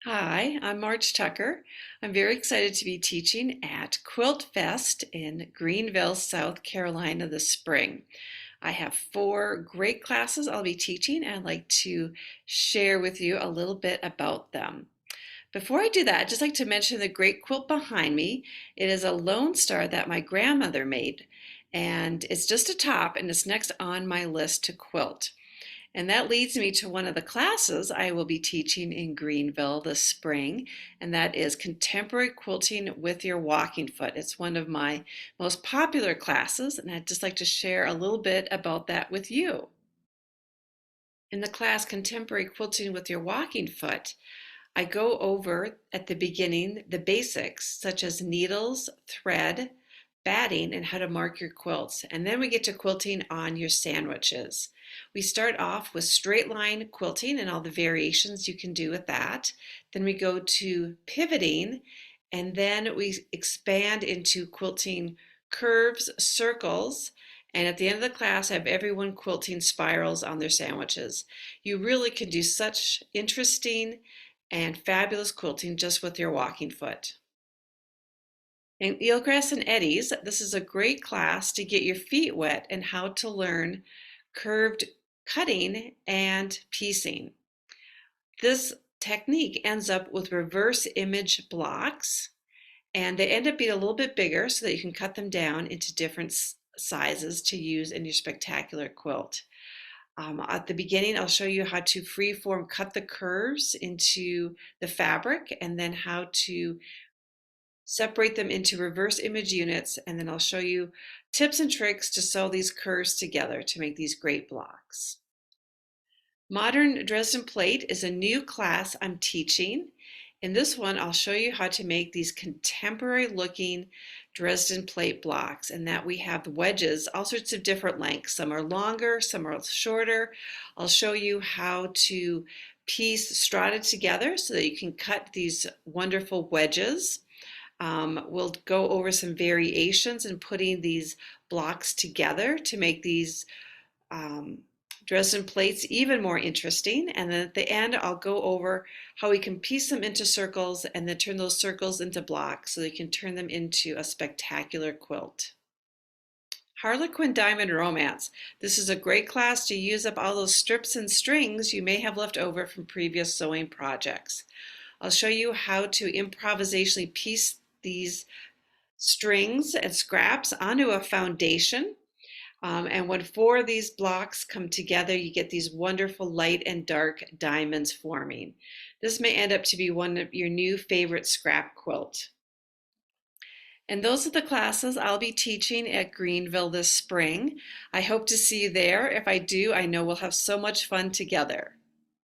Hi, I'm Marge Tucker. I'm very excited to be teaching at QuiltFest in Greenville, South Carolina this spring. I have four great classes I'll be teaching, and I'd like to share with you a little bit about them. Before I do that, I'd just like to mention the great quilt behind me. It is a Lone Star that my grandmother made, and it's just a top, and it's next on my list to quilt. And that leads me to one of the classes I will be teaching in Greenville this spring, and that is Contemporary Quilting with Your Walking Foot. It's one of my most popular classes, and I'd just like to share a little bit about that with you. In the class Contemporary Quilting with Your Walking Foot, I go over at the beginning the basics such as needles, thread, batting, and how to mark your quilts. And then we get to quilting on your sandwiches. We start off with straight line quilting and all the variations you can do with that. Then we go to pivoting, and then we expand into quilting curves, circles, and at the end of the class, I have everyone quilting spirals on their sandwiches. You really can do such interesting and fabulous quilting just with your walking foot. In Eelgrass and Eddies, this is a great class to get your feet wet and how to learn curved cutting and piecing. This technique ends up with reverse image blocks, and they end up being a little bit bigger so that you can cut them down into different sizes to use in your spectacular quilt. At the beginning, I'll show you how to freeform cut the curves into the fabric and then how to separate them into reverse image units, and then I'll show you tips and tricks to sew these curves together to make these great blocks. Modern Dresden Plate is a new class I'm teaching. In this one, I'll show you how to make these contemporary looking Dresden plate blocks, and that we have wedges, all sorts of different lengths. Some are longer, some are shorter. I'll show you how to piece strata together so that you can cut these wonderful wedges. We'll go over some variations in putting these blocks together to make these Dresden plates even more interesting. And then at the end, I'll go over how we can piece them into circles and then turn those circles into blocks so that you can turn them into a spectacular quilt. Harlequin Diamond Romance. This is a great class to use up all those strips and strings you may have left over from previous sewing projects. I'll show you how to improvisationally piece these strings and scraps onto a foundation. And when four of these blocks come together, you get these wonderful light and dark diamonds forming. This may end up to be one of your new favorite scrap quilt. And those are the classes I'll be teaching at Greenville this spring. I hope to see you there. If I do, I know we'll have so much fun together.